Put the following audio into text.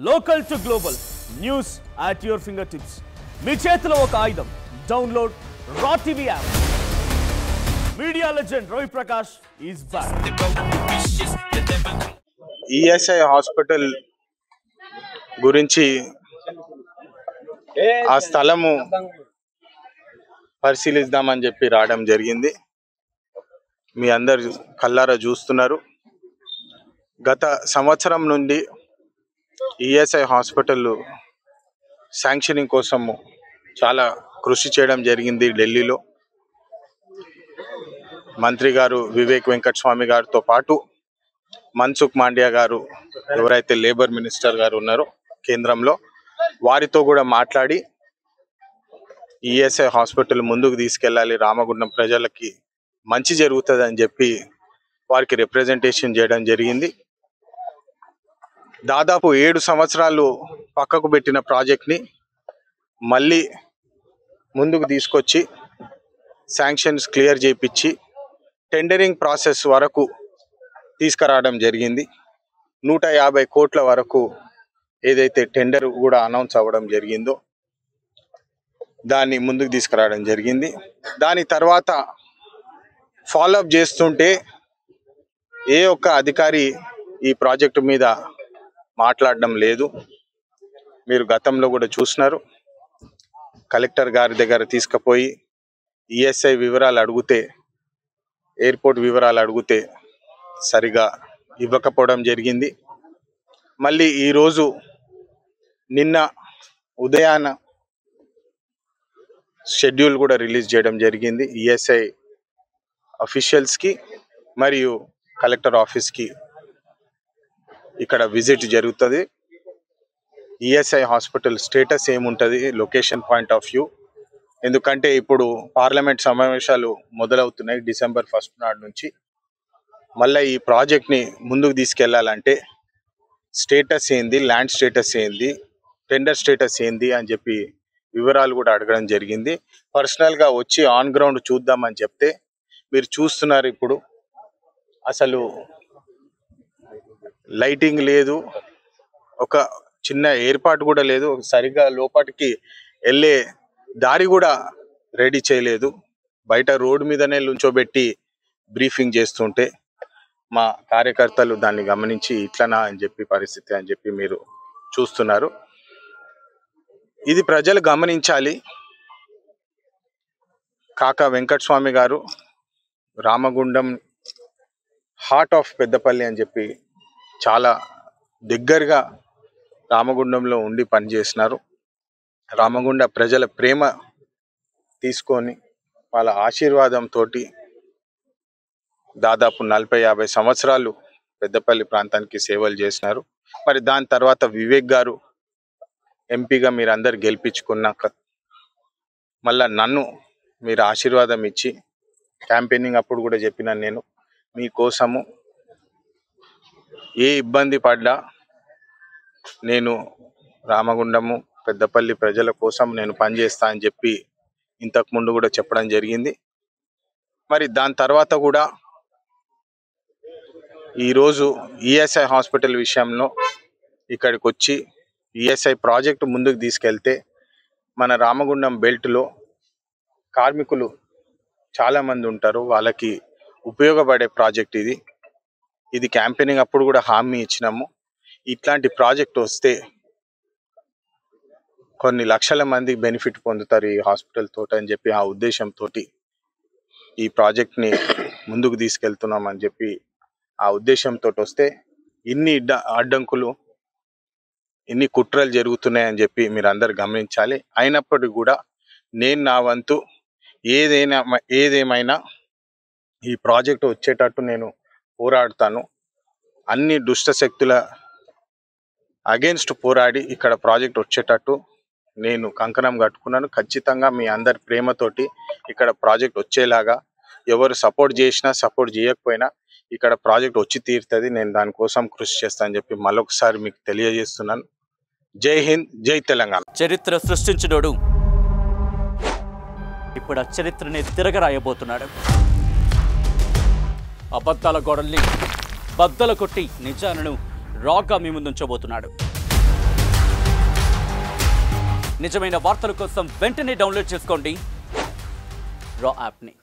Local to global news at your fingertips. మీ చేతిలో ఒక ఆయుధం. డౌన్లోడ్ రా TV app. Media legend Ravi Prakash is back. ESI hospital గురించి ఆ స్థలము పరిశీలిద్దామని చెప్పి రావడం జరిగింది. మీ అందరు కళ్ళారా చూస్తున్నారు. గత సంవత్సరం నుండి ఈఎస్ఐ హాస్పిటల్ శాంక్షనింగ్ కోసము చాలా కృషి చేయడం జరిగింది. ఢిల్లీలో మంత్రి గారు వివేక్ వెంకటస్వామి గారితో పాటు మన్సుఖ్ మాండియా గారు, ఎవరైతే లేబర్ మినిస్టర్ గారు ఉన్నారో కేంద్రంలో, వారితో కూడా మాట్లాడి ఈఎస్ఐ హాస్పిటల్ ముందుకు తీసుకెళ్ళాలి, రామగుండం ప్రజలకి మంచి జరుగుతుంది అని చెప్పి వారికి రిప్రజెంటేషన్ చేయడం జరిగింది. దాదాపు 7 సంవత్సరాలు పక్కకు పెట్టిన ప్రాజెక్ట్ని మళ్ళీ ముందుకు తీసుకొచ్చి శాంక్షన్స్ క్లియర్ చేయించి టెండరింగ్ ప్రాసెస్ వరకు తీసుకురావడం జరిగింది. 150 కోట్ల వరకు ఏదైతే టెండర్ కూడా అనౌన్స్ అవ్వడం జరిగిందో దాన్ని ముందుకు తీసుకురావడం జరిగింది. దాని తర్వాత ఫాలోఅప్ చేస్తుంటే ఏ ఒక్క అధికారి ఈ ప్రాజెక్టు మీద మాట్లాడడం లేదు. మీరు గతంలో కూడా చూసినారు. కలెక్టర్ గారి దగ్గర తీసుకుపోయి ఈఎస్ఐ వివరాలు అడిగితే, ఎయిర్పోర్ట్ వివరాలు అడిగితే సరిగా ఇవ్వకపోవడం జరిగింది. మళ్ళీ ఈరోజు నిన్న ఉదయాన షెడ్యూల్ కూడా రిలీజ్ చేయడం జరిగింది. ఈఎస్ఐ అఫీషియల్స్కి మరియు కలెక్టర్ ఆఫీస్కి ఇక్కడ విజిట్ జరుగుతుంది. ఈఎస్ఐ హాస్పిటల్ స్టేటస్ ఏముంటుంది లొకేషన్ పాయింట్ ఆఫ్ వ్యూ, ఎందుకంటే ఇప్పుడు పార్లమెంట్ సమావేశాలు మొదలవుతున్నాయి డిసెంబర్ 1 నాడు నుంచి. మళ్ళీ ఈ ప్రాజెక్ట్ని ముందుకు తీసుకెళ్లాలంటే స్టేటస్ ఏంది, ల్యాండ్ స్టేటస్ ఏంది, టెండర్ స్టేటస్ ఏంది అని చెప్పి వివరాలు కూడా అడగడం జరిగింది. పర్సనల్గా వచ్చి ఆన్ గ్రౌండ్ చూద్దామని చెప్తే మీరు చూస్తున్నారు. ఇప్పుడు అసలు లైటింగ్ లేదు, ఒక చిన్న ఏర్పాటు కూడా లేదు, సరిగ్గా లోపలికి వెళ్ళే దారి కూడా రెడీ చేయలేదు. బయట రోడ్డు మీదనే నుంచోబెట్టి బ్రీఫింగ్ చేస్తుంటే మా కార్యకర్తలు దాన్ని గమనించి ఇట్లనా అని చెప్పి పరిస్థితి అని చెప్పి మీరు చూస్తున్నారు. ఇది ప్రజలు గమనించాలి. కాకా వెంకటస్వామి గారు రామగుండం హార్ట్ ఆఫ్ పెద్దపల్లి అని చెప్పి చాలా దగ్గరగా రామగుండంలో ఉండి పనిచేసినారు. రామగుండ ప్రజల ప్రేమ తీసుకొని వాళ్ళ ఆశీర్వాదంతో దాదాపు 40-50 సంవత్సరాలు పెద్దపల్లి ప్రాంతానికి సేవలు చేసినారు. మరి దాని తర్వాత వివేక్ గారు ఎంపీగా మీరు అందరు గెలిపించుకున్నాక మళ్ళా నన్ను మీరు ఆశీర్వాదం ఇచ్చి, క్యాంపెయినింగ్ అప్పుడు కూడా చెప్పినాను, నేను మీకోసము ఏ ఇబ్బంది పడ్డా నేను రామగుండము పెద్దపల్లి ప్రజల కోసం నేను పనిచేస్తా అని చెప్పి ఇంతకు ముందు కూడా చెప్పడం జరిగింది. మరి దాని తర్వాత కూడా ఈరోజు ఈఎస్ఐ హాస్పిటల్ విషయంలో ఇక్కడికి వచ్చి ఈఎస్ఐ ప్రాజెక్టు ముందుకు తీసుకెళ్తే మన రామగుండం బెల్ట్లో కార్మికులు చాలామంది ఉంటారు, వాళ్ళకి ఉపయోగపడే ప్రాజెక్ట్ ఇది. ఇది క్యాంపెయినింగ్ అప్పుడు కూడా హామీ ఇచ్చినాము. ఇట్లాంటి ప్రాజెక్ట్ వస్తే కొన్ని లక్షల మంది బెనిఫిట్ పొందుతారు ఈ హాస్పిటల్ తోటి అని చెప్పి ఆ ఉద్దేశంతో ఈ ప్రాజెక్ట్ని ముందుకు తీసుకెళ్తున్నామని చెప్పి ఆ ఉద్దేశంతో వస్తే ఇన్ని అడ్డంకులు, ఇన్ని కుట్రలు జరుగుతున్నాయని చెప్పి మీరు అందరు గమనించాలి. అయినప్పటికీ కూడా నేను నా వంతు ఏదేమైనా ఈ ప్రాజెక్టు వచ్చేటట్టు నేను పోరాడుతాను. అన్ని దుష్ట శక్తుల అగేన్స్ట్ పోరాడి ఇక్కడ ప్రాజెక్ట్ వచ్చేటట్టు నేను కంకణం కట్టుకున్నాను. ఖచ్చితంగా మీ అందరి ప్రేమతోటి ఇక్కడ ప్రాజెక్ట్ వచ్చేలాగా, ఎవరు సపోర్ట్ చేసినా సపోర్ట్ చేయకపోయినా ఇక్కడ ప్రాజెక్ట్ వచ్చి తీరుతుంది. నేను దానికోసం కృషి చేస్తానని చెప్పి మరొకసారి మీకు తెలియజేస్తున్నాను. జై హింద్, జై తెలంగాణ. చరిత్ర సృష్టించినోడు ఇప్పుడు ఆ చరిత్రని తిరగరాయబోతున్నాడు. అబద్ధాల గోడల్ని బద్దలు కొట్టి నిజాలను రాగా మీ ముందుంచబోతున్నాడు. నిజమైన వార్తల కోసం వెంటనే డౌన్లోడ్ చేసుకోండి రా యాప్ని.